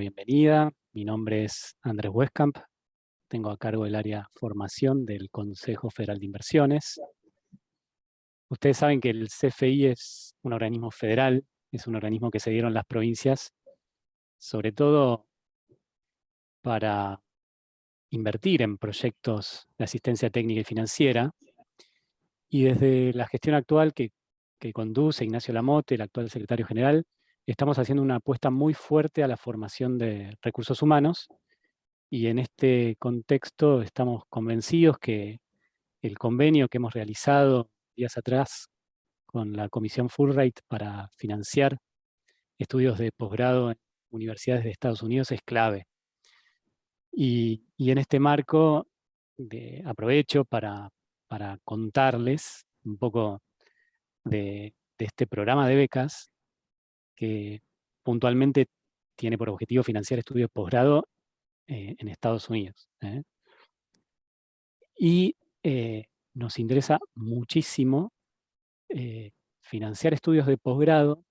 bienvenida. Mi nombre es Andrés Huescamp. Tengo a cargo el área formación del Consejo Federal de Inversiones. Ustedes saben que el CFI es un organismo federal, es un organismo que se dieron las provincias, sobre todo para invertir en proyectos de asistencia técnica y financiera. Y desde la gestión actual que conduce Ignacio Lamote, el actual secretario general, estamos haciendo una apuesta muy fuerte a la formación de recursos humanos. Y en este contexto estamos convencidos que el convenio que hemos realizado días atrás con la Comisión Fulbright para financiar estudios de posgrado en universidades de Estados Unidos es clave. Y en este marco aprovecho para contarles un poco de este programa de becas que puntualmente tiene por objetivo financiar estudios de posgrado en Estados Unidos. Y nos interesa muchísimo financiar estudios de posgrado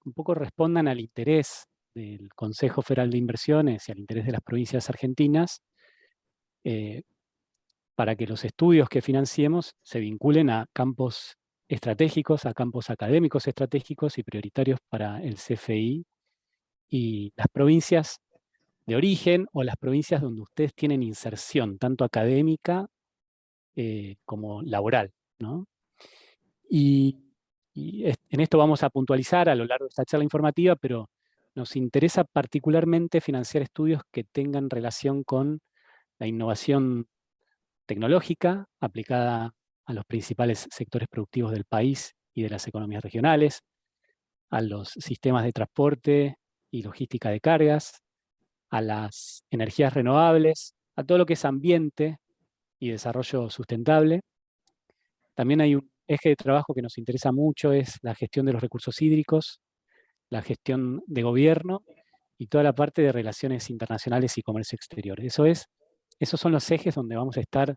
que un poco respondan al interés del Consejo Federal de Inversiones y al interés de las provincias argentinas para que los estudios que financiemos se vinculen a campos estratégicos, a campos académicos estratégicos y prioritarios para el CFI y las provincias de origen o las provincias donde ustedes tienen inserción, tanto académica como laboral, ¿no? Y en esto vamos a puntualizar a lo largo de esta charla informativa, pero nos interesa particularmente financiar estudios que tengan relación con la innovación tecnológica aplicada a los principales sectores productivos del país y de las economías regionales, a los sistemas de transporte y logística de cargas, a las energías renovables, a todo lo que es ambiente y desarrollo sustentable. También hay un eje de trabajo que nos interesa mucho, es la gestión de los recursos hídricos, la gestión de gobierno y toda la parte de relaciones internacionales y comercio exterior. Esos son los ejes donde vamos a estar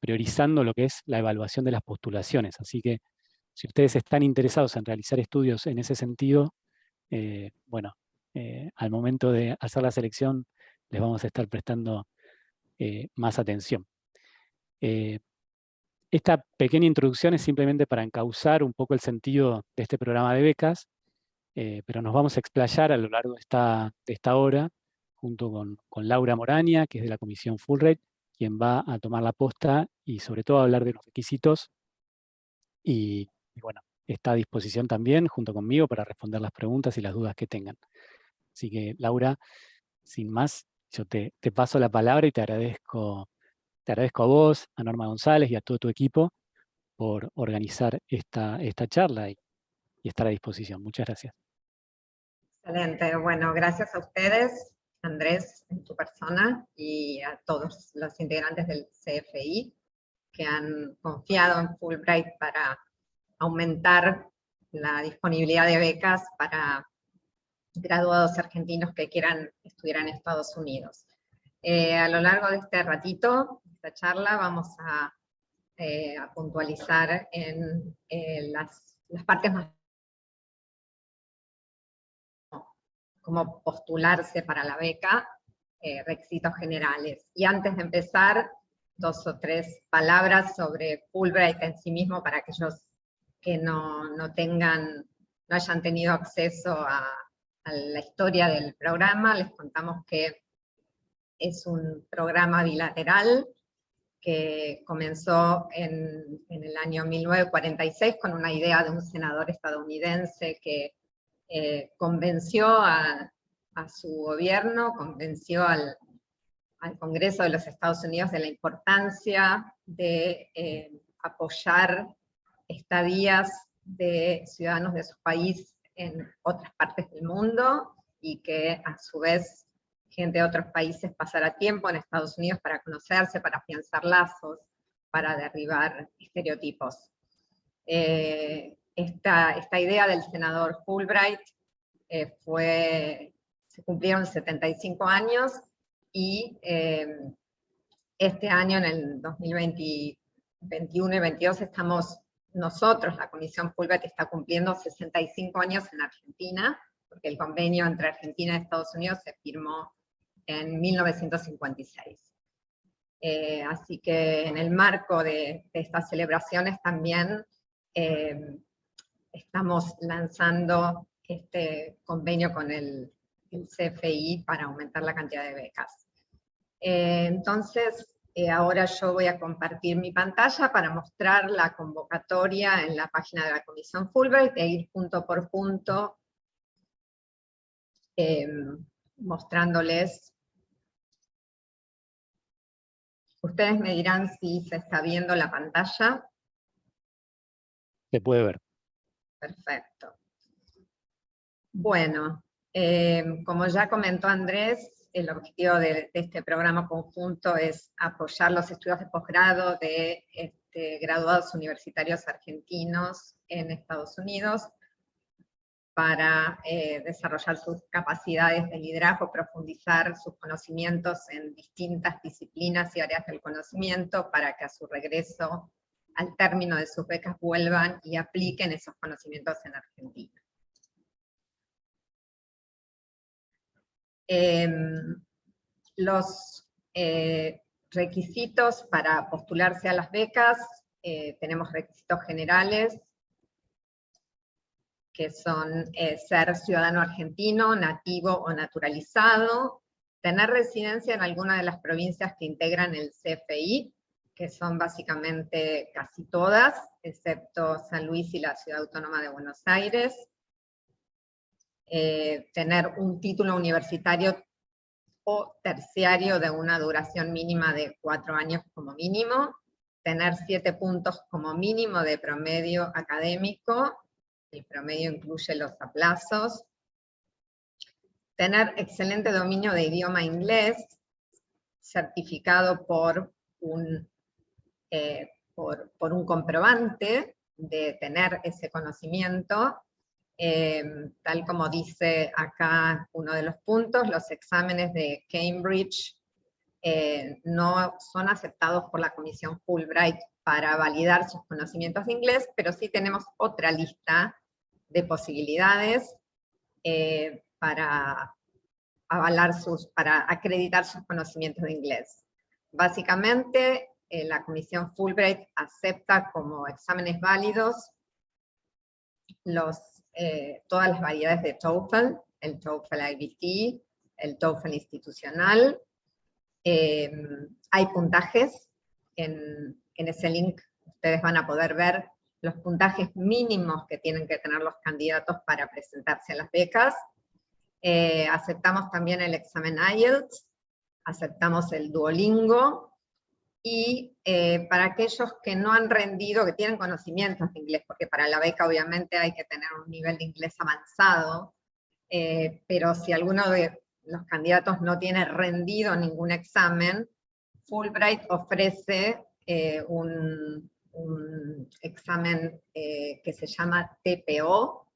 priorizando lo que es la evaluación de las postulaciones. Así que si ustedes están interesados en realizar estudios en ese sentido, al momento de hacer la selección les vamos a estar prestando más atención. Esta pequeña introducción es simplemente para encauzar un poco el sentido de este programa de becas, pero nos vamos a explayar a lo largo de esta hora, junto con Laura Moraña, que es de la Comisión Fulbright, quien va a tomar la posta y sobre todo a hablar de los requisitos. Y bueno, está a disposición también, junto conmigo, para responder las preguntas y las dudas que tengan. Así que, Laura, sin más, yo te paso la palabra y te agradezco a vos, a Norma González y a todo tu equipo por organizar esta charla y estar a disposición. Muchas gracias. Excelente. Bueno, gracias a ustedes, Andrés, en tu persona, y a todos los integrantes del CFI que han confiado en Fulbright para aumentar la disponibilidad de becas para graduados argentinos que quieran estudiar en Estados Unidos. A lo largo de este ratito, esta charla, vamos a puntualizar en las partes más cómo postularse para la beca, requisitos generales. Y antes de empezar, 2 o 3 palabras sobre Fulbright en sí mismo para aquellos que no hayan tenido acceso a la historia del programa. Les contamos que es un programa bilateral que comenzó en el año 1946 con una idea de un senador estadounidense que convenció a su gobierno, convenció al Congreso de los Estados Unidos de la importancia de apoyar estadías de ciudadanos de su país en otras partes del mundo, y que a su vez gente de otros países pasara tiempo en Estados Unidos para conocerse, para afianzar lazos, para derribar estereotipos. Esta idea del senador Fulbright se cumplieron 75 años, y este año, en el 2021 y 2022, estamos nosotros, la Comisión Fulbright está cumpliendo 65 años en Argentina, porque el convenio entre Argentina y Estados Unidos se firmó en 1956. Así que en el marco de estas celebraciones también estamos lanzando este convenio con el CFI para aumentar la cantidad de becas. Entonces, ahora yo voy a compartir mi pantalla para mostrar la convocatoria en la página de la Comisión Fulbright e ir punto por punto mostrándoles. Ustedes me dirán si se está viendo la pantalla. Se puede ver. Perfecto. Bueno, como ya comentó Andrés, el objetivo de este programa conjunto es apoyar los estudios de posgrado de graduados universitarios argentinos en Estados Unidos para desarrollar sus capacidades de liderazgo, profundizar sus conocimientos en distintas disciplinas y áreas del conocimiento para que a su regreso, al término de sus becas, vuelvan y apliquen esos conocimientos en Argentina. Los requisitos para postularse a las becas, tenemos requisitos generales, que son ser ciudadano argentino, nativo o naturalizado, tener residencia en alguna de las provincias que integran el CFI, que son básicamente casi todas, excepto San Luis y la Ciudad Autónoma de Buenos Aires, tener un título universitario o terciario de una duración mínima de 4 años como mínimo, tener 7 puntos como mínimo de promedio académico, el promedio incluye los aplazos, tener excelente dominio de idioma inglés, certificado por un comprobante de tener ese conocimiento, tal como dice acá uno de los puntos, los exámenes de Cambridge no son aceptados por la Comisión Fulbright para validar sus conocimientos de inglés, pero sí tenemos otra lista de posibilidades para acreditar sus conocimientos de inglés. Básicamente, la Comisión Fulbright acepta como exámenes válidos todas las variedades de TOEFL, el TOEFL IBT, el TOEFL institucional. Hay puntajes, en ese link ustedes van a poder ver los puntajes mínimos que tienen que tener los candidatos para presentarse a las becas. Aceptamos también el examen IELTS, aceptamos el Duolingo, y para aquellos que no han rendido, que tienen conocimientos de inglés, porque para la beca obviamente hay que tener un nivel de inglés avanzado, pero si alguno de los candidatos no tiene rendido ningún examen, Fulbright ofrece un examen que se llama TPO,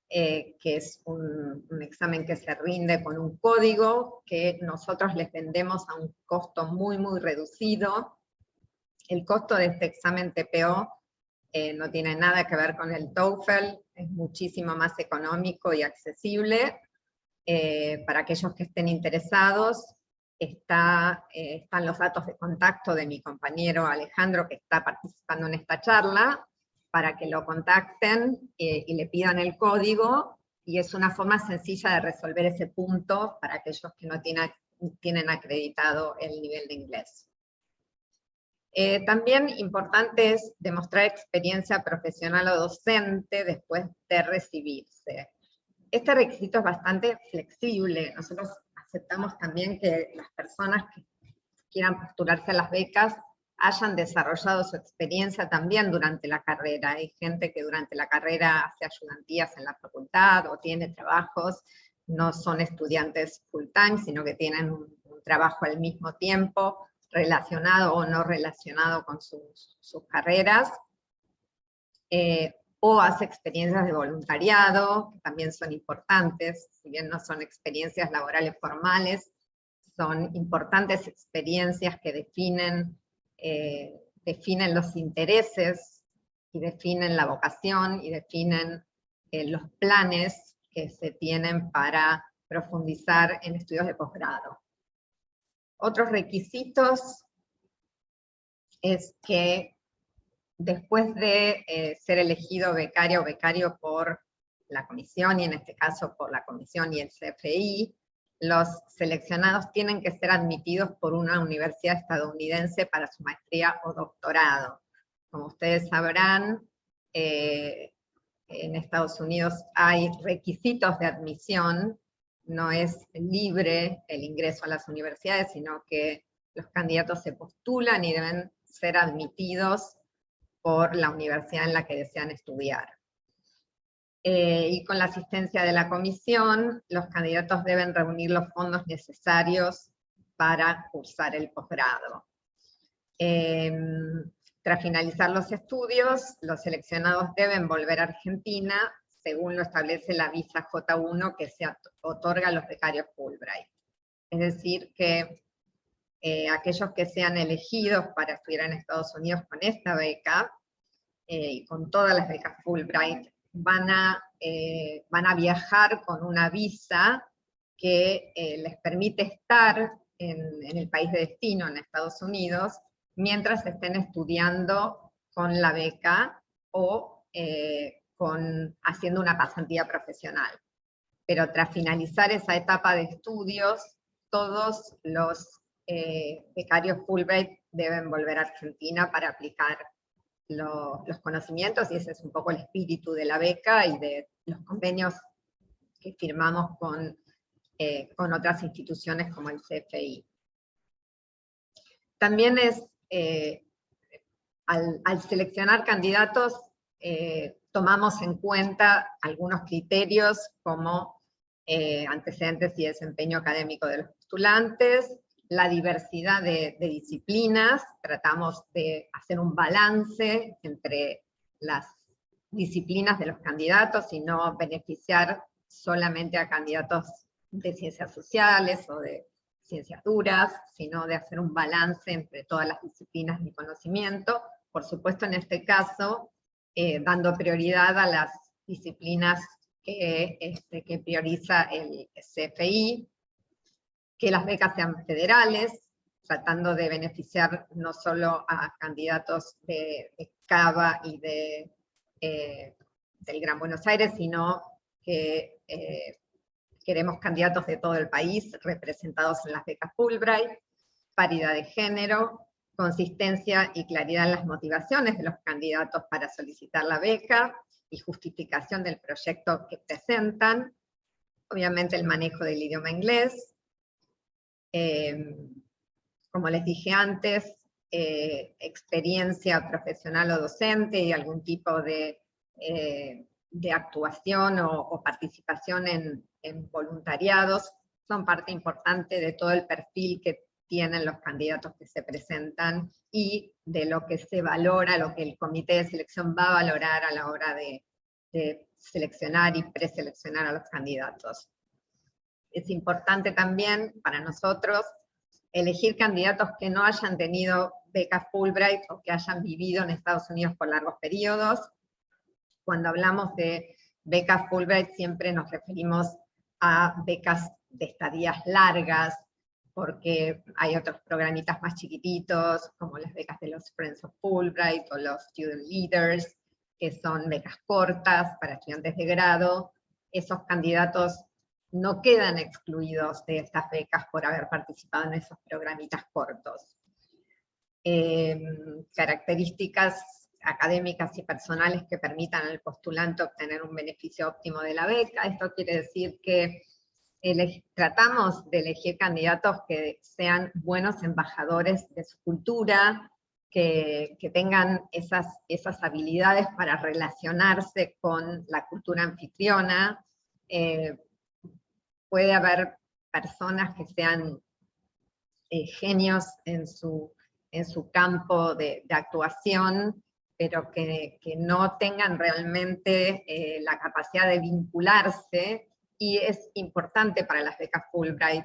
que es un examen que se rinde con un código que nosotros les vendemos a un costo muy, muy reducido. El costo de este examen TPO no tiene nada que ver con el TOEFL, es muchísimo más económico y accesible. Para aquellos que estén interesados, están los datos de contacto de mi compañero Alejandro, que está participando en esta charla, para que lo contacten y le pidan el código, y es una forma sencilla de resolver ese punto para aquellos que no tienen acreditado el nivel de inglés. También importante es demostrar experiencia profesional o docente después de recibirse. Este requisito es bastante flexible. Nosotros aceptamos también que las personas que quieran postularse a las becas hayan desarrollado su experiencia también durante la carrera. Hay gente que durante la carrera hace ayudantías en la facultad o tiene trabajos, no son estudiantes full time, sino que tienen un trabajo al mismo tiempo, relacionado o no relacionado con sus carreras. O hace experiencias de voluntariado, que también son importantes, si bien no son experiencias laborales formales, son importantes experiencias que definen los intereses, y definen la vocación, y definen los planes que se tienen para profundizar en estudios de posgrado. Otros requisitos es que después de ser elegido becario o becario por la comisión, y en este caso por la comisión y el CFI, los seleccionados tienen que ser admitidos por una universidad estadounidense para su maestría o doctorado. Como ustedes sabrán, en Estados Unidos hay requisitos de admisión, no es libre el ingreso a las universidades, sino que los candidatos se postulan y deben ser admitidos por la universidad en la que desean estudiar. Y con la asistencia de la comisión, los candidatos deben reunir los fondos necesarios para cursar el posgrado. Tras finalizar los estudios, los seleccionados deben volver a Argentina, según lo establece la visa J1 que se otorga a los becarios Fulbright. Es decir, que aquellos que sean elegidos para estudiar en Estados Unidos con esta beca, y con todas las becas Fulbright, van a viajar con una visa que les permite estar en el país de destino, en Estados Unidos, mientras estén estudiando con la beca o haciendo una pasantía profesional. Pero tras finalizar esa etapa de estudios, todos los becarios Fulbright deben volver a Argentina para aplicar los conocimientos, y ese es un poco el espíritu de la beca y de los convenios que firmamos con otras instituciones como el CFI. También al seleccionar candidatos, tomamos en cuenta algunos criterios como antecedentes y desempeño académico de los postulantes, la diversidad de disciplinas, tratamos de hacer un balance entre las disciplinas de los candidatos y no beneficiar solamente a candidatos de ciencias sociales o de ciencias duras, sino de hacer un balance entre todas las disciplinas de conocimiento, por supuesto en este caso, dando prioridad a las disciplinas que prioriza el CFI, que las becas sean federales, tratando de beneficiar no solo a candidatos de Cava y del Gran Buenos Aires, sino que queremos candidatos de todo el país representados en las becas Fulbright, paridad de género, consistencia y claridad en las motivaciones de los candidatos para solicitar la beca y justificación del proyecto que presentan, obviamente el manejo del idioma inglés. Como les dije antes, experiencia profesional o docente y algún tipo de actuación o participación en voluntariados son parte importante de todo el perfil que tienen los candidatos que se presentan y de lo que se valora, lo que el comité de selección va a valorar a la hora de seleccionar y preseleccionar a los candidatos. Es importante también para nosotros elegir candidatos que no hayan tenido becas Fulbright o que hayan vivido en Estados Unidos por largos periodos. Cuando hablamos de becas Fulbright siempre nos referimos a becas de estadías largas, porque hay otros programitas más chiquititos, como las becas de los Friends of Fulbright o los Student Leaders, que son becas cortas para estudiantes de grado. Esos candidatos no quedan excluidos de estas becas por haber participado en esos programitas cortos. Características académicas y personales que permitan al postulante obtener un beneficio óptimo de la beca. Esto quiere decir que tratamos de elegir candidatos que sean buenos embajadores de su cultura, que tengan esas habilidades para relacionarse con la cultura anfitriona. Puede haber personas que sean genios en su campo de actuación, pero que no tengan realmente la capacidad de vincularse, y es importante para las becas Fulbright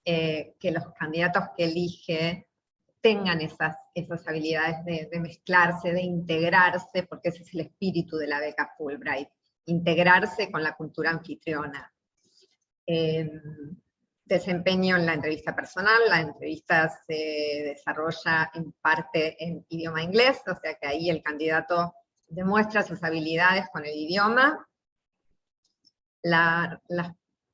que los candidatos que elige tengan esas habilidades de mezclarse, de integrarse, porque ese es el espíritu de la beca Fulbright, integrarse con la cultura anfitriona. Desempeño en la entrevista personal, la entrevista se desarrolla en parte en idioma inglés, o sea que ahí el candidato demuestra sus habilidades con el idioma, las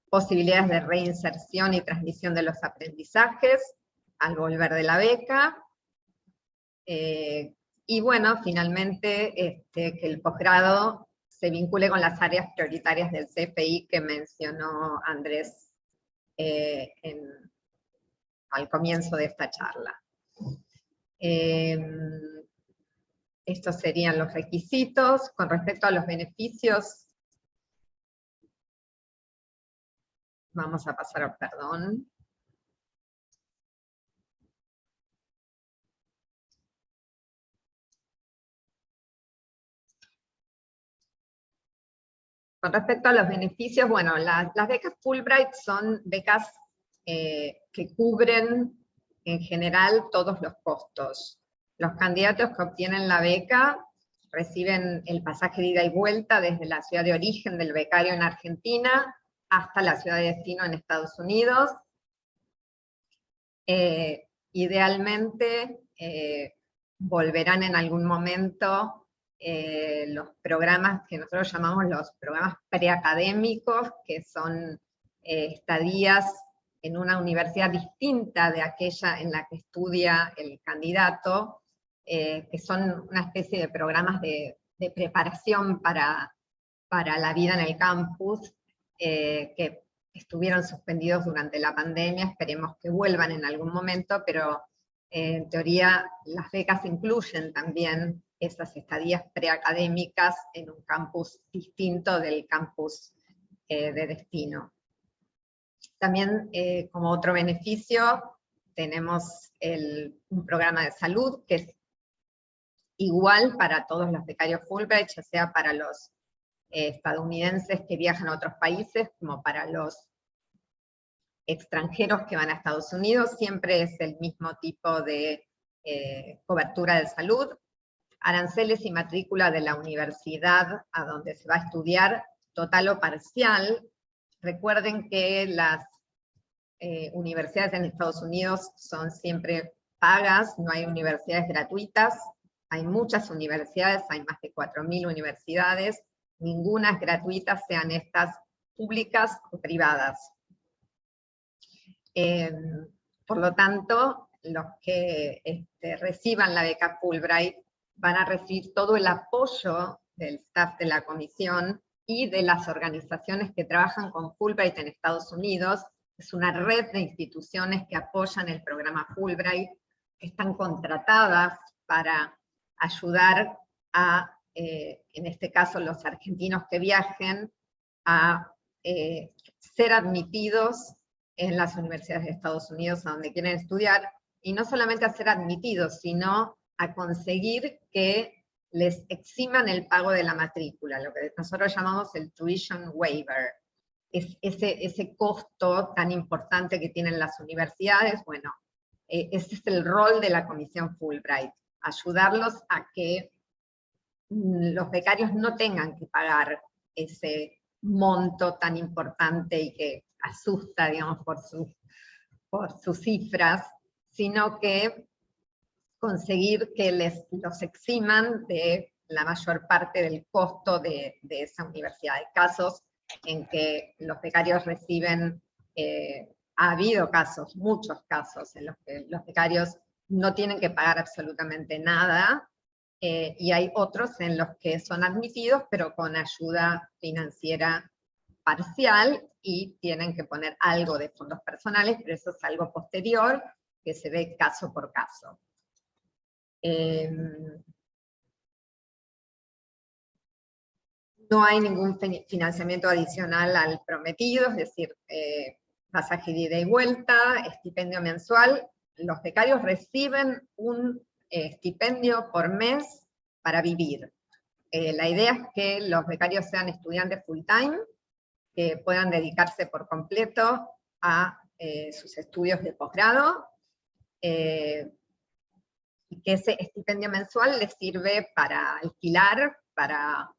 posibilidades de reinserción y transmisión de los aprendizajes al volver de la beca, y bueno, finalmente que el posgrado se vincule con las áreas prioritarias del CFI que mencionó Andrés al comienzo de esta charla. Estos serían los requisitos. Con respecto a los beneficios, vamos a pasar, perdón. Con respecto a los beneficios, bueno, las becas Fulbright son becas que cubren en general todos los costos. Los candidatos que obtienen la beca reciben el pasaje de ida y vuelta desde la ciudad de origen del becario en Argentina hasta la ciudad de destino en Estados Unidos. Idealmente volverán en algún momento los programas que nosotros llamamos los programas preacadémicos, que son estadías en una universidad distinta de aquella en la que estudia el candidato, que son una especie de programas de preparación para la vida en el campus, que estuvieron suspendidos durante la pandemia, esperemos que vuelvan en algún momento, pero en teoría las becas incluyen también esas estadías preacadémicas en un campus distinto del campus de destino. También como otro beneficio tenemos un programa de salud que es igual para todos los becarios Fulbright, ya sea para los estadounidenses que viajan a otros países, como para los extranjeros que van a Estados Unidos, siempre es el mismo tipo de cobertura de salud, aranceles y matrícula de la universidad a donde se va a estudiar, total o parcial. Recuerden que las universidades en Estados Unidos son siempre pagas, no hay universidades gratuitas, hay muchas universidades, hay más de 4.000 universidades, ninguna es gratuita, sean estas públicas o privadas. Por lo tanto, los que reciban la beca Fulbright van a recibir todo el apoyo del staff de la comisión y de las organizaciones que trabajan con Fulbright en Estados Unidos. Es una red de instituciones que apoyan el programa Fulbright, que están contratadas para ayudar a, en este caso, los argentinos que viajen a ser admitidos en las universidades de Estados Unidos a donde quieren estudiar, y no solamente a ser admitidos, sino a conseguir que les eximan el pago de la matrícula, lo que nosotros llamamos el tuition waiver. Es ese costo tan importante que tienen las universidades. Bueno, ese es el rol de la Comisión Fulbright, ayudarlos a que los becarios no tengan que pagar ese monto tan importante y que asusta, digamos, por sus cifras, sino que conseguir que los eximan de la mayor parte del costo de esa universidad. Hay casos en que los becarios reciben, ha habido casos, muchos casos, en los que los becarios no tienen que pagar absolutamente nada, y hay otros en los que son admitidos, pero con ayuda financiera parcial, y tienen que poner algo de fondos personales, pero eso es algo posterior, que se ve caso por caso. No hay ningún financiamiento adicional al prometido, es decir, pasaje de ida y vuelta, estipendio mensual. Los becarios reciben un estipendio por mes para vivir. La idea es que los becarios sean estudiantes full time, que puedan dedicarse por completo a sus estudios de posgrado, y que ese estipendio mensual les sirve para alquilar, para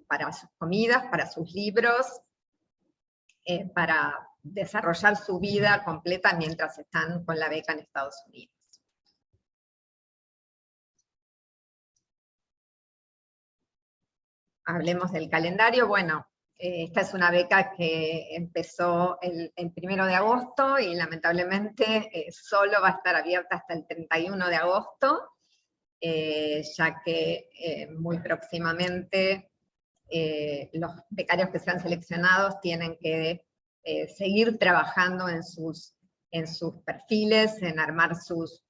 para sus comidas, para sus libros, para desarrollar su vida completa mientras están con la beca en Estados Unidos. Hablemos del calendario. Bueno, esta es una beca que empezó el 1 de agosto y lamentablemente solo va a estar abierta hasta el 31 de agosto, ya que muy próximamente los becarios que sean seleccionados tienen que seguir trabajando en sus perfiles, en armar sus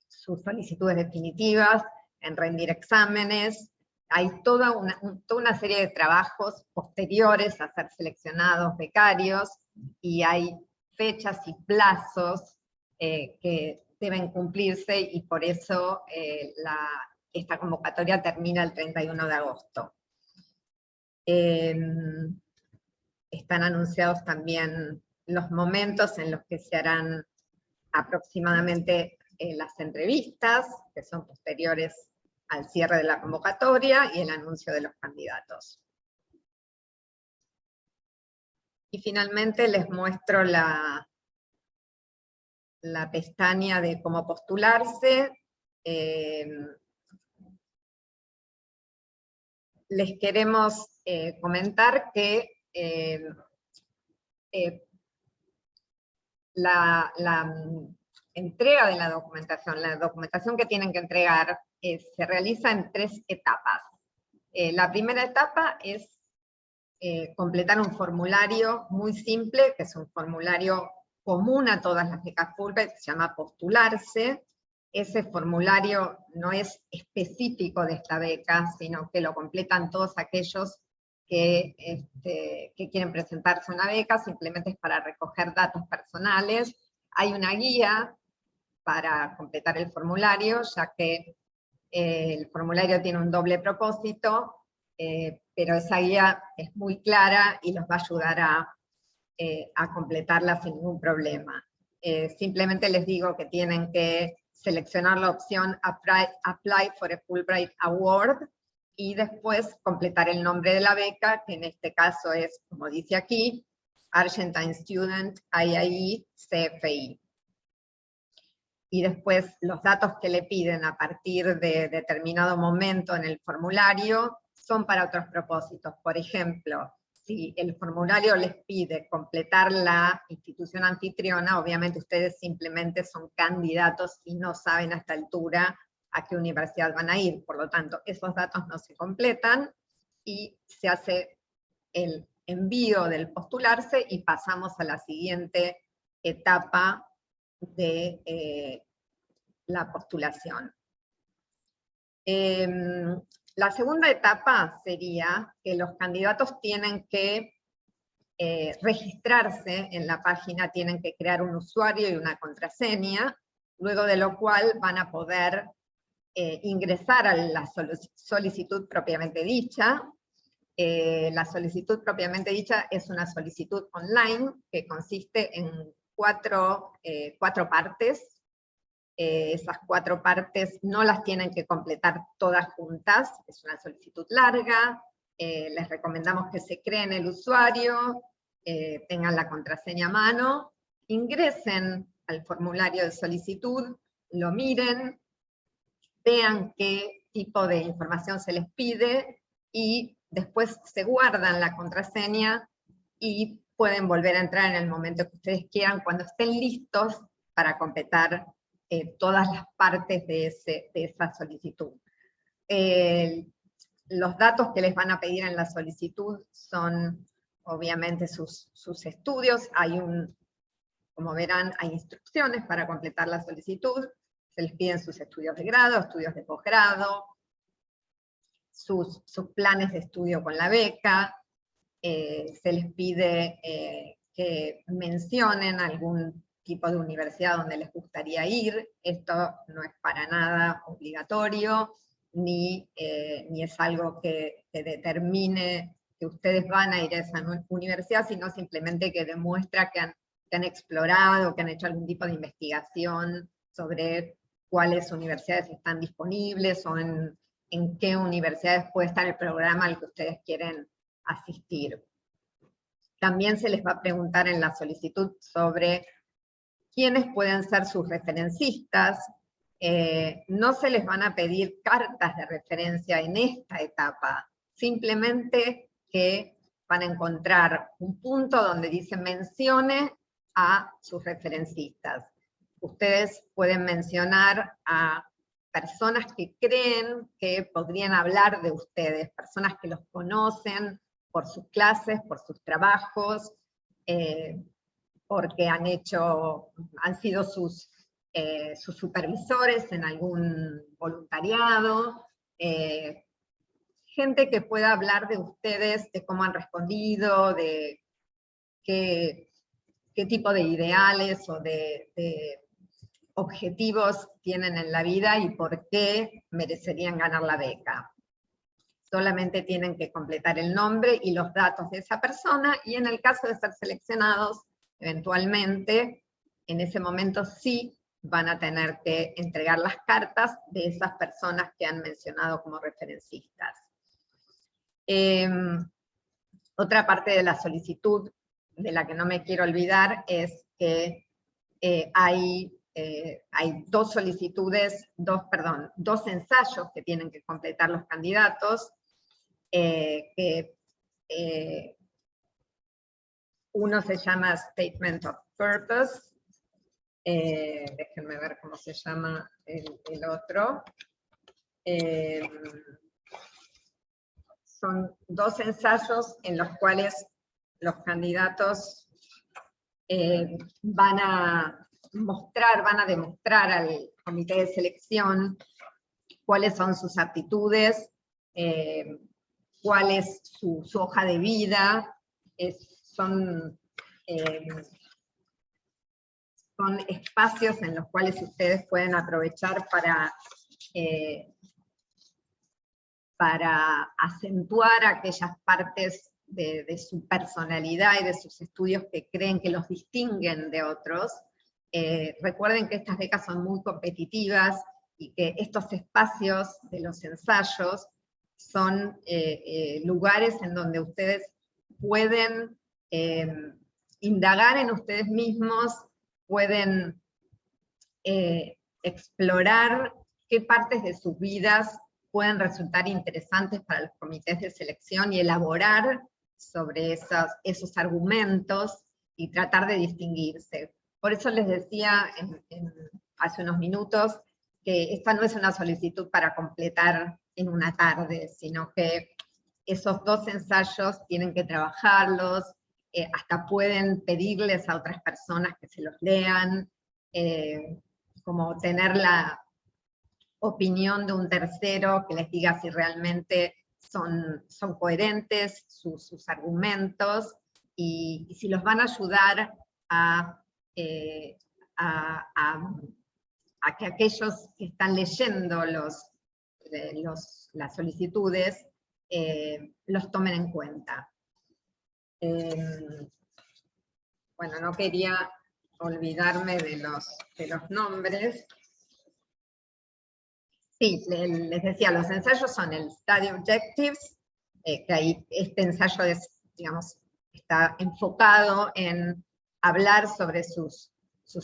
solicitudes definitivas, en rendir exámenes. Hay toda una serie de trabajos posteriores a ser seleccionados becarios, y hay fechas y plazos que deben cumplirse, y por eso esta convocatoria termina el 31 de agosto. Están anunciados también los momentos en los que se harán aproximadamente las entrevistas, que son posteriores al cierre de la convocatoria y el anuncio de los candidatos. Y finalmente les muestro la pestaña de cómo postularse. Les queremos comentar que la entrega de la documentación que tienen que entregar se realiza en 3 etapas. La primera etapa es completar un formulario muy simple, que es un formulario común a todas las becas Fulbright, que se llama postularse. Ese formulario no es específico de esta beca, sino que lo completan todos aquellos que quieren presentarse a una beca, simplemente es para recoger datos personales. Hay una guía para completar el formulario, ya que el formulario tiene un doble propósito, pero esa guía es muy clara y los va a ayudar a completarla sin ningún problema. Simplemente les digo que tienen que seleccionar la opción Apply for a Fulbright Award, y después completar el nombre de la beca, que en este caso es, como dice aquí, Argentine Student IIE CFI. Y después los datos que le piden a partir de determinado momento en el formulario son para otros propósitos. Por ejemplo, si el formulario les pide completar la institución anfitriona, obviamente ustedes simplemente son candidatos y no saben a esta altura a qué universidad van a ir. Por lo tanto, esos datos no se completan y se hace el envío del postularse y pasamos a la siguiente etapa de la postulación. La segunda etapa sería que los candidatos tienen que registrarse en la página, tienen que crear un usuario y una contraseña, luego de lo cual van a poder ingresar a la solicitud propiamente dicha. La solicitud propiamente dicha es una solicitud online que consiste en cuatro partes. Esas 4 partes no las tienen que completar todas juntas, es una solicitud larga. Les recomendamos que se creen el usuario, tengan la contraseña a mano, ingresen al formulario de solicitud, lo miren, vean qué tipo de información se les pide, y después se guardan la contraseña y pueden volver a entrar en el momento que ustedes quieran, cuando estén listos para completar todas las partes de esa solicitud. Los datos que les van a pedir en la solicitud son obviamente sus estudios. Como verán, hay instrucciones para completar la solicitud. Se les piden sus estudios de grado, estudios de posgrado, sus planes de estudio con la beca. Se les pide que mencionen algún tipo de universidad donde les gustaría ir. Esto no es para nada obligatorio, ni es algo que determine que ustedes van a ir a esa universidad, sino simplemente que demuestra que han explorado, que han hecho algún tipo de investigación sobre cuáles universidades están disponibles, o en en qué universidades puede estar el programa al que ustedes quieren asistir. También se les va a preguntar en la solicitud sobre quiénes pueden ser sus referencistas. No se les van a pedir cartas de referencia en esta etapa, simplemente que van a encontrar un punto donde dice mencione a sus referencistas. Ustedes pueden mencionar a personas que creen que podrían hablar de ustedes, personas que los conocen por sus clases, por sus trabajos, porque han sido sus supervisores en algún voluntariado, gente que pueda hablar de ustedes, de cómo han respondido, de qué tipo de ideales o de objetivos tienen en la vida y por qué merecerían ganar la beca. Solamente tienen que completar el nombre y los datos de esa persona, y en el caso de ser seleccionados, eventualmente, en ese momento sí van a tener que entregar las cartas de esas personas que han mencionado como referencistas. Otra parte de la solicitud, de la que no me quiero olvidar, es que hay dos ensayos que tienen que completar los candidatos, uno se llama Statement of Purpose, déjenme ver cómo se llama el otro. Son dos ensayos en los cuales los candidatos van a demostrar al comité de selección cuáles son sus aptitudes, cuál es su hoja de vida. Son espacios en los cuales ustedes pueden aprovechar para acentuar aquellas partes de su personalidad y de sus estudios que creen que los distinguen de otros. Recuerden que estas becas son muy competitivas y que estos espacios de los ensayos son lugares en donde ustedes pueden indagar en ustedes mismos, pueden explorar qué partes de sus vidas pueden resultar interesantes para los comités de selección y elaborar sobre esos argumentos y tratar de distinguirse. Por eso les decía hace unos minutos que esta no es una solicitud para completar en una tarde, sino que esos dos ensayos tienen que trabajarlos, hasta pueden pedirles a otras personas que se los lean, como tener la opinión de un tercero que les diga si realmente son coherentes sus argumentos, y si los van a ayudar a que aquellos que están leyendo las solicitudes los tomen en cuenta. Bueno, no quería olvidarme de los nombres. Sí, les decía, los ensayos son el Study Objectives, que ahí este ensayo está enfocado en hablar sobre sus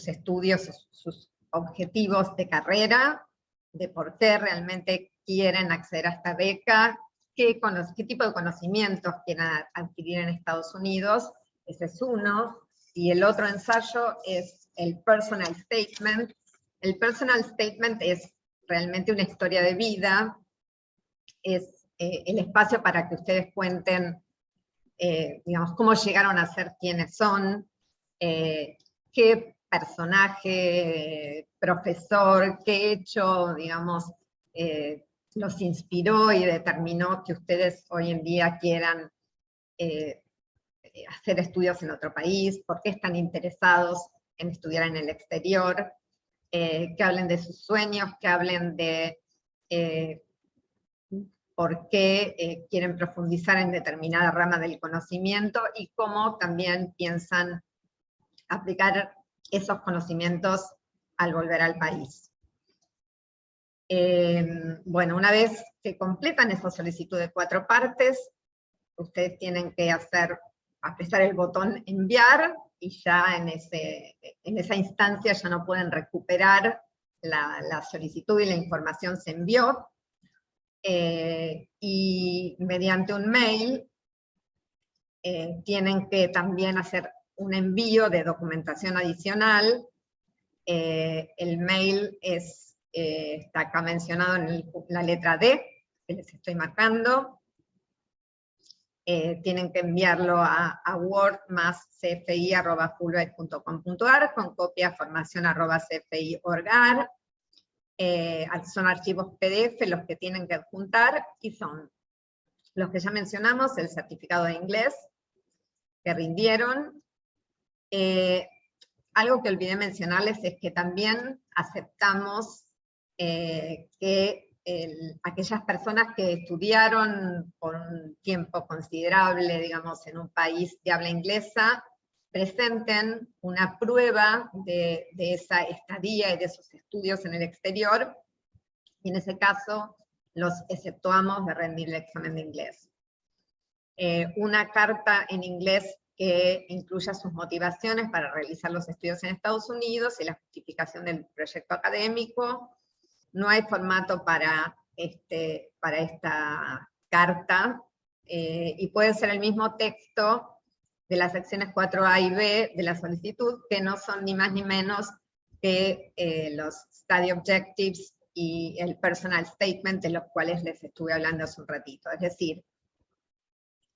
estudios, sus objetivos de carrera, de por qué realmente quieren acceder a esta beca, qué tipo de conocimientos quieren adquirir en Estados Unidos. Ese es uno. Y el otro ensayo es el Personal Statement. El Personal Statement es realmente una historia de vida, es el espacio para que ustedes cuenten, cómo llegaron a ser quienes son, qué personaje, profesor, qué hecho, los inspiró y determinó que ustedes hoy en día quieran hacer estudios en otro país, por qué están interesados en estudiar en el exterior, que hablen de sus sueños, que hablen de por qué quieren profundizar en determinada rama del conocimiento, y cómo también piensan aplicar esos conocimientos al volver al país. Bueno, una vez que completan esa solicitud de 4 partes, ustedes tienen que apretar el botón enviar, y ya en esa instancia ya no pueden recuperar la solicitud y la información se envió. Y mediante un mail tienen que también hacer un envío de documentación adicional. El mail está acá mencionado en la letra D, que les estoy marcando. Tienen que enviarlo a word+cfi@fulbright.com.ar con copia formación@cfi.org. Son archivos PDF los que tienen que adjuntar, y son los que ya mencionamos: el certificado de inglés que rindieron. Algo que olvidé mencionarles es que también aceptamos que aquellas personas que estudiaron por un tiempo considerable, digamos, en un país de habla inglesa, presenten una prueba de esa estadía y de esos estudios en el exterior, y en ese caso los exceptuamos de rendir el examen de inglés. Una carta en inglés que incluya sus motivaciones para realizar los estudios en Estados Unidos y la justificación del proyecto académico. No hay formato para esta carta, y puede ser el mismo texto de las secciones 4A y B de la solicitud, que no son ni más ni menos que los study objectives y el personal statement, de los cuales les estuve hablando hace un ratito. Es decir,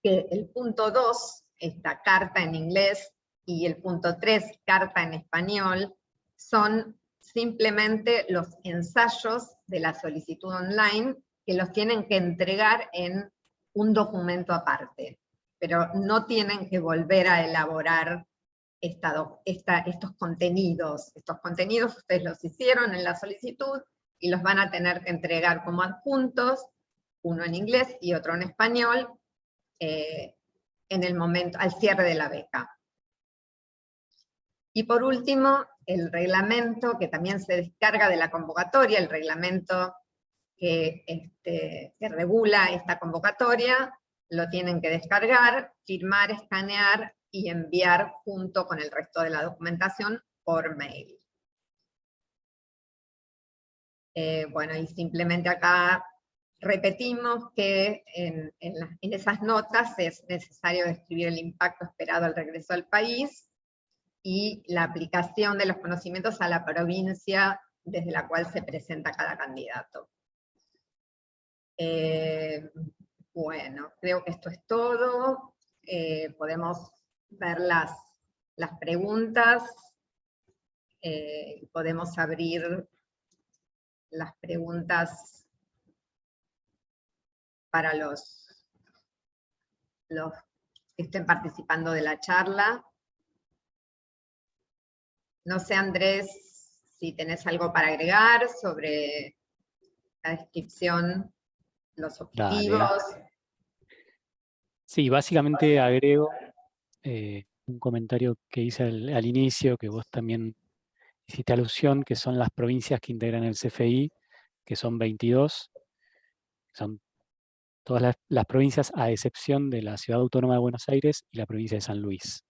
que el punto 2, esta carta en inglés, y el punto 3, carta en español, son simplemente los ensayos de la solicitud online, que los tienen que entregar en un documento aparte, pero no tienen que volver a elaborar estos contenidos. Estos contenidos ustedes los hicieron en la solicitud, y los van a tener que entregar como adjuntos, uno en inglés y otro en español, al cierre de la beca. Y por último, el reglamento, que también se descarga de la convocatoria, el reglamento que regula esta convocatoria, lo tienen que descargar, firmar, escanear y enviar junto con el resto de la documentación por mail. Bueno, y simplemente acá repetimos que en esas notas es necesario describir el impacto esperado al regreso al país, y la aplicación de los conocimientos a la provincia desde la cual se presenta cada candidato. Bueno, creo que esto es todo. Podemos ver las preguntas. Podemos abrir las preguntas para los que estén participando de la charla. No sé, Andrés, si tenés algo para agregar sobre la descripción, los objetivos. Dale. Sí, básicamente agrego un comentario que hice al inicio, que vos también hiciste alusión, que son las provincias que integran el CFI, que son 22, son todas las provincias a excepción de la Ciudad Autónoma de Buenos Aires y la provincia de San Luis.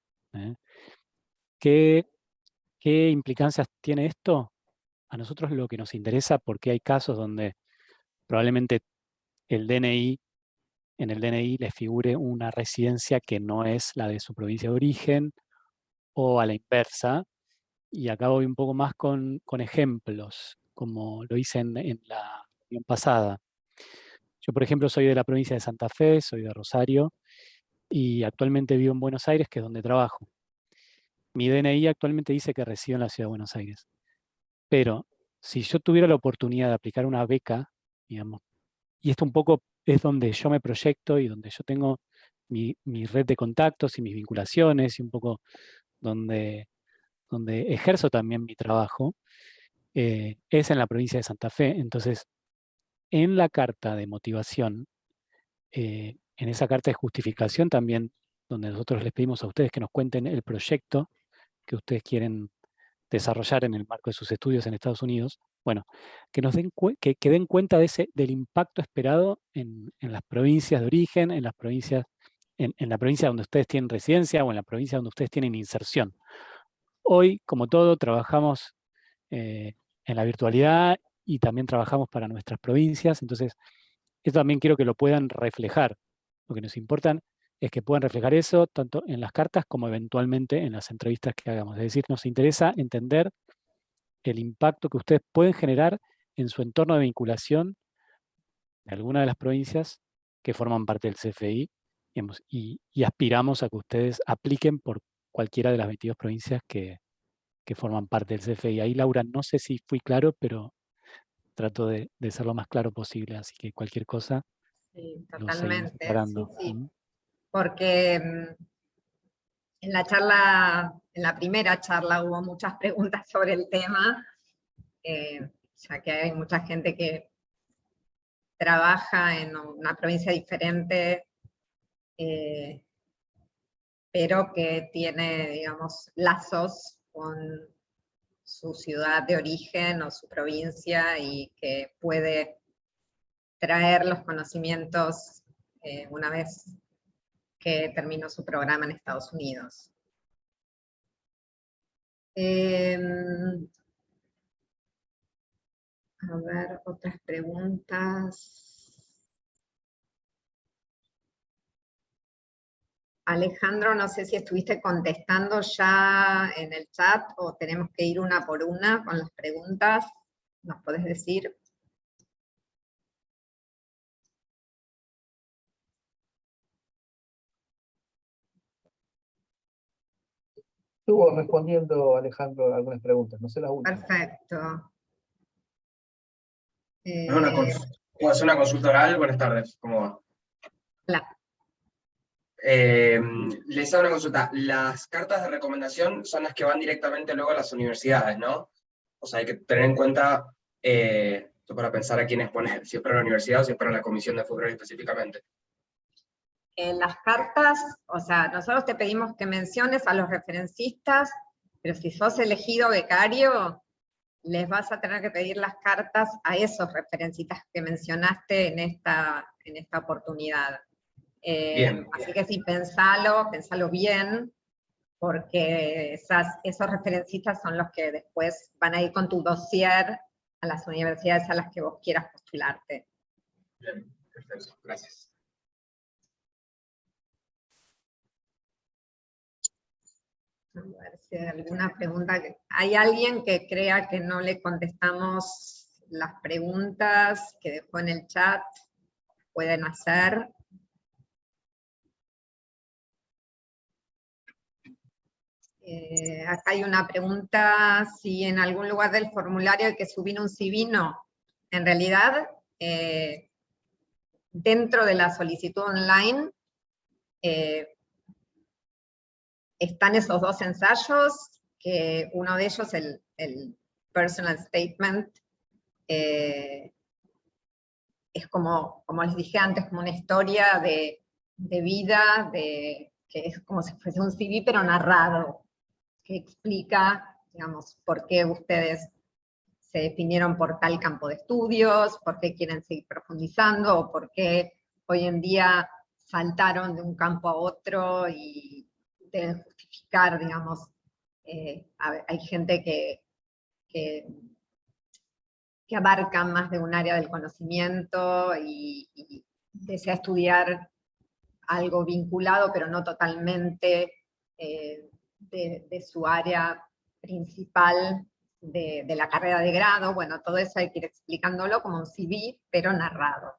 ¿Qué implicancias tiene esto? A nosotros lo que nos interesa, porque hay casos donde probablemente en el DNI les figure una residencia que no es la de su provincia de origen, o a la inversa, y acá voy un poco más con ejemplos, como lo hice en la reunión pasada. Yo, por ejemplo, soy de la provincia de Santa Fe, soy de Rosario, y actualmente vivo en Buenos Aires, que es donde trabajo. Mi DNI actualmente dice que resido en la Ciudad de Buenos Aires. Pero si yo tuviera la oportunidad de aplicar una beca, digamos, y esto un poco es donde yo me proyecto y donde yo tengo mi red de contactos y mis vinculaciones, y un poco donde ejerzo también mi trabajo, es en la provincia de Santa Fe. Entonces, en la carta de motivación, en esa carta de justificación también, donde nosotros les pedimos a ustedes que nos cuenten el proyecto que ustedes quieren desarrollar en el marco de sus estudios en Estados Unidos, Bueno, que nos que den cuenta del impacto esperado en las provincias de origen, en las provincias, en la provincia donde ustedes tienen residencia o en la provincia donde ustedes tienen inserción. Hoy, como todo, trabajamos en la virtualidad y también trabajamos para nuestras provincias, entonces esto también quiero que lo puedan reflejar. Lo que nos importa es que puedan reflejar eso tanto en las cartas como eventualmente en las entrevistas que hagamos. Es decir, nos interesa entender el impacto que ustedes pueden generar en su entorno de vinculación de alguna de las provincias que forman parte del CFI, digamos, y aspiramos a que ustedes apliquen por cualquiera de las 22 provincias que forman parte del CFI. Ahí, Laura, no sé si fui claro, pero trato de ser lo más claro posible, así que cualquier cosa Sí, lo seguimos totalmente, sí, aclarando. sí. Porque en la charla, en la primera charla hubo muchas preguntas sobre el tema, ya que hay mucha gente que trabaja en una provincia diferente, pero que tiene, digamos, lazos con su ciudad de origen o su provincia y que puede traer los conocimientos una vez que terminó su programa en Estados Unidos. A ver, otras preguntas. Alejandro, no sé si estuviste contestando ya en el chat o tenemos que ir una por una con las preguntas. ¿Nos podés decir? Estuvo respondiendo Alejandro a algunas preguntas, no sé las últimas. Perfecto. ¿Puedo hacer una consulta oral? Buenas tardes, ¿cómo va? Hola. Les hago una consulta. Las cartas de recomendación son las que van directamente luego a las universidades, ¿no? O sea, hay que tener en cuenta, esto para pensar a quiénes poner, si es para la universidad o si es para la comisión de Fulbright específicamente. Las cartas, o sea, nosotros te pedimos que menciones a los referencistas, pero si sos elegido becario, les vas a tener que pedir las cartas a esos referencistas que mencionaste en esta oportunidad. Bien. Así que sí, pensalo bien, porque esos referencistas son los que después van a ir con tu dossier a las universidades a las que vos quieras postularte. Bien, perfecto, gracias. A ver si hay alguna pregunta. ¿Hay alguien que crea que no le contestamos las preguntas que dejó en el chat? Pueden hacer. Acá hay una pregunta, si en algún lugar del formulario hay que subir un CV, no. En realidad, dentro de la solicitud online, están esos dos ensayos, que uno de ellos, el personal statement, es como les dije antes, como una historia de vida, que es como si fuese un CV, pero narrado, que explica, digamos, por qué ustedes se definieron por tal campo de estudios, por qué quieren seguir profundizando, o por qué hoy en día saltaron de un campo a otro y deben justificar, digamos, hay gente que abarca más de un área del conocimiento y desea estudiar algo vinculado, pero no totalmente de su área principal de la carrera de grado. Bueno, todo eso hay que ir explicándolo como un CV, pero narrado.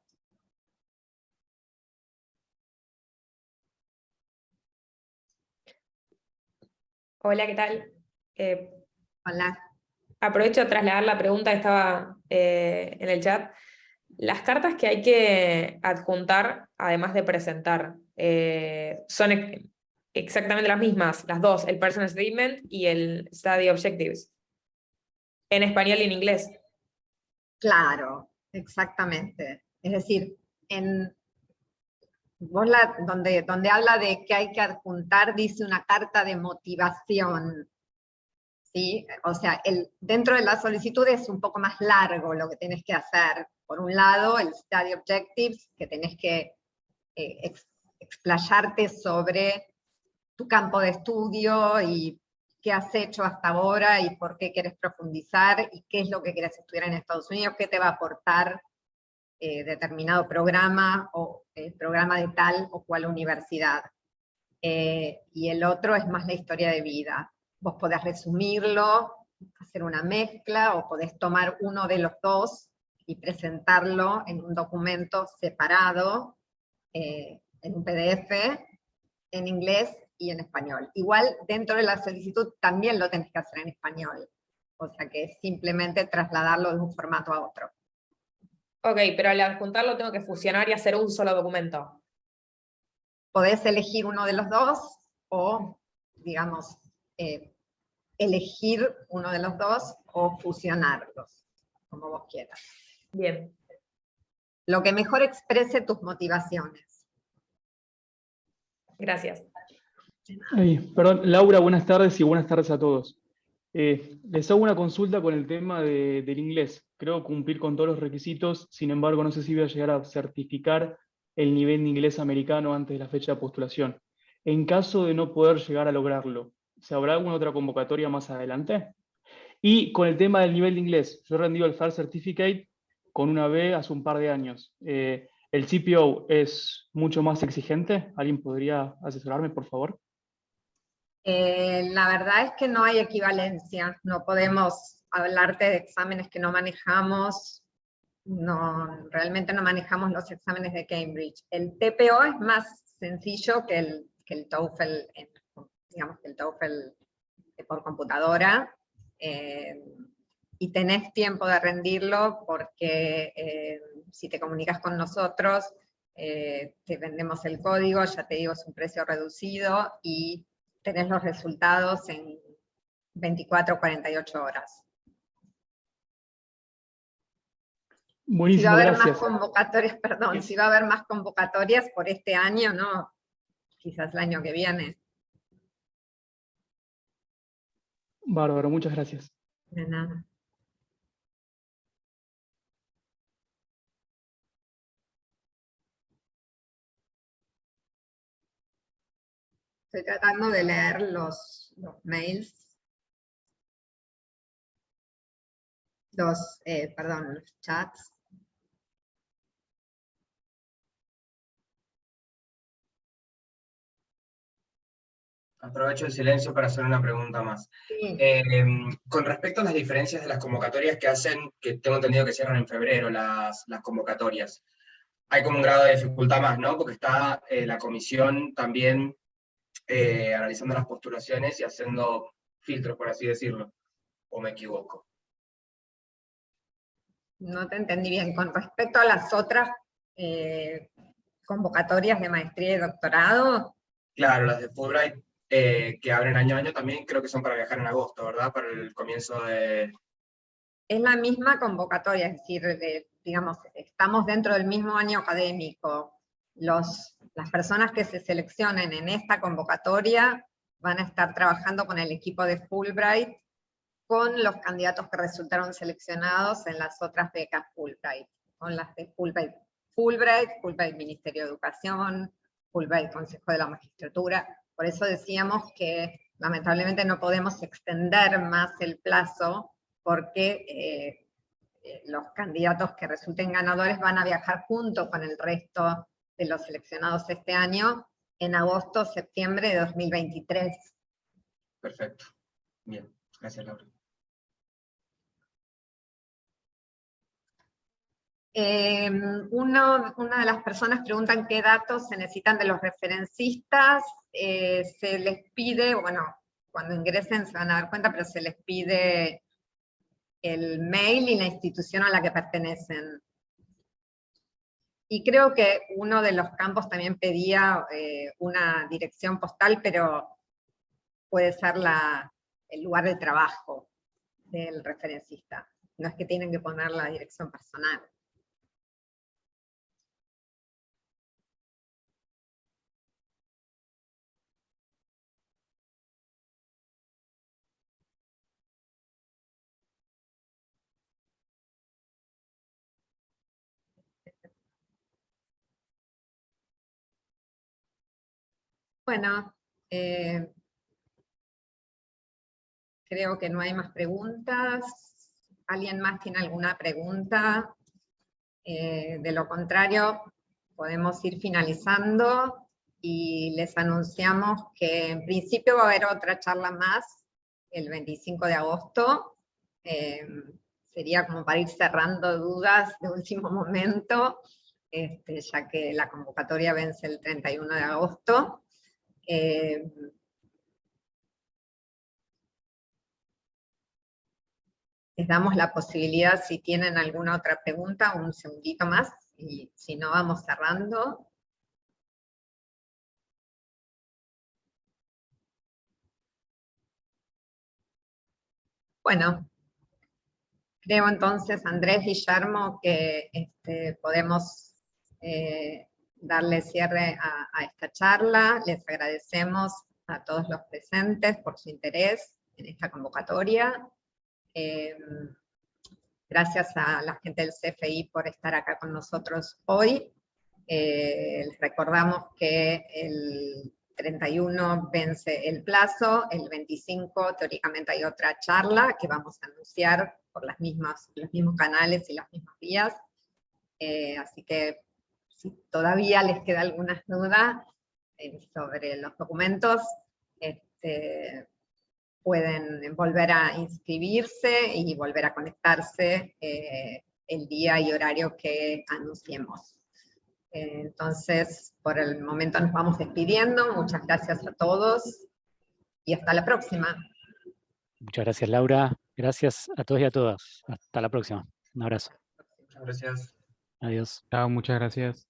Hola, ¿qué tal? Hola. Aprovecho a trasladar la pregunta que estaba en el chat. Las cartas que hay que adjuntar, además de presentar, son exactamente las mismas, las dos, el Personal Statement y el Study Objectives, en español y en inglés. Claro, exactamente. Es decir, donde habla de que hay que adjuntar, dice una carta de motivación. ¿sí? O sea, dentro de la solicitud es un poco más largo lo que tenés que hacer. Por un lado, el Study Objectives, que tenés que explayarte sobre tu campo de estudio y qué has hecho hasta ahora y por qué quieres profundizar y qué es lo que quieres estudiar en Estados Unidos, qué te va a aportar determinado programa o programa de tal o cual universidad. Y el otro es más la historia de vida. Vos podés resumirlo, hacer una mezcla, o podés tomar uno de los dos y presentarlo en un documento separado, en un PDF, en inglés y en español. Igual dentro de la solicitud también lo tenés que hacer en español. O sea que es simplemente trasladarlo de un formato a otro. Ok, pero al adjuntarlo tengo que fusionar y hacer un solo documento. Podés elegir uno de los dos, o, digamos, elegir uno de los dos, o fusionarlos, como vos quieras. Bien. Lo que mejor exprese tus motivaciones. Gracias. Ay, perdón, Laura, buenas tardes y buenas tardes a todos. Les hago una consulta con el tema del inglés. Creo cumplir con todos los requisitos, sin embargo, no sé si voy a llegar a certificar el nivel de inglés americano antes de la fecha de postulación. En caso de no poder llegar a lograrlo, ¿se habrá alguna otra convocatoria más adelante? Y con el tema del nivel de inglés, yo he rendido el FAIR Certificate con una B hace un par de años. ¿El CPO es mucho más exigente? ¿Alguien podría asesorarme, por favor? La verdad es que no hay equivalencia, no podemos hablarte de exámenes que no manejamos, no, realmente no manejamos los exámenes de Cambridge. El TPO es más sencillo que el TOEFL, digamos que el TOEFL por computadora, y tenés tiempo de rendirlo porque si te comunicas con nosotros, te vendemos el código, ya te digo, es un precio reducido, y tenés los resultados en 24 o 48 horas. Si va a Buenísimo, haber gracias. más convocatorias, perdón, si va a haber más convocatorias por este año, no, quizás el año que viene. Bárbaro, muchas gracias. De nada. Estoy tratando de leer los mails. Perdón, los chats. Aprovecho el silencio para hacer una pregunta más. Sí. Con respecto a las diferencias de las convocatorias que hacen, que tengo entendido que cierran en febrero las convocatorias, hay como un grado de dificultad más, ¿no? Porque está la comisión también analizando las postulaciones y haciendo filtros, por así decirlo, ¿o me equivoco? No te entendí bien. Con respecto a las otras convocatorias de maestría y doctorado, Claro, las de Fulbright que abren año a año también creo que son para viajar en agosto, ¿verdad? Para el comienzo de... es la misma convocatoria, es decir, digamos, estamos dentro del mismo año académico. Las personas que se seleccionen en esta convocatoria van a estar trabajando con el equipo de Fulbright, con los candidatos que resultaron seleccionados en las otras becas Fulbright, con las de Fulbright Ministerio de Educación, Fulbright Consejo de la Magistratura. Por eso decíamos que lamentablemente no podemos extender más el plazo, porque los candidatos que resulten ganadores van a viajar junto con el resto de los seleccionados este año en agosto, septiembre de 2023. Perfecto. Bien, gracias Laura. Una de las personas preguntan qué datos se necesitan de los referencistas. Se les pide, bueno, cuando ingresen se van a dar cuenta, pero se les pide el mail y la institución a la que pertenecen. Y creo que uno de los campos también pedía una dirección postal, pero puede ser el lugar de trabajo del referencista. No es que tienen que poner la dirección personal. Bueno, creo que no hay más preguntas. ¿Alguien más tiene alguna pregunta? De lo contrario, podemos ir finalizando y les anunciamos que en principio va a haber otra charla más el 25 de agosto. Sería como para ir cerrando dudas de último momento, ya que la convocatoria vence el 31 de agosto. Les damos la posibilidad, si tienen alguna otra pregunta, un segundito más, y si no, vamos cerrando. Bueno, creo entonces, Andrés, Guillermo, que podemos darle cierre a esta charla. Les agradecemos a todos los presentes por su interés en esta convocatoria. Gracias a la gente del CFI por estar acá con nosotros hoy. Les recordamos que el 31 vence el plazo, el 25 teóricamente hay otra charla que vamos a anunciar por los mismos canales y las mismas vías. Así que si todavía les queda alguna duda sobre los documentos, pueden volver a inscribirse y volver a conectarse el día y horario que anunciemos. Entonces, por el momento nos vamos despidiendo. Muchas gracias a todos y hasta la próxima. Muchas gracias, Laura. Gracias a todos y a todas. Hasta la próxima. Un abrazo. Muchas gracias. Adiós. Chao, muchas gracias.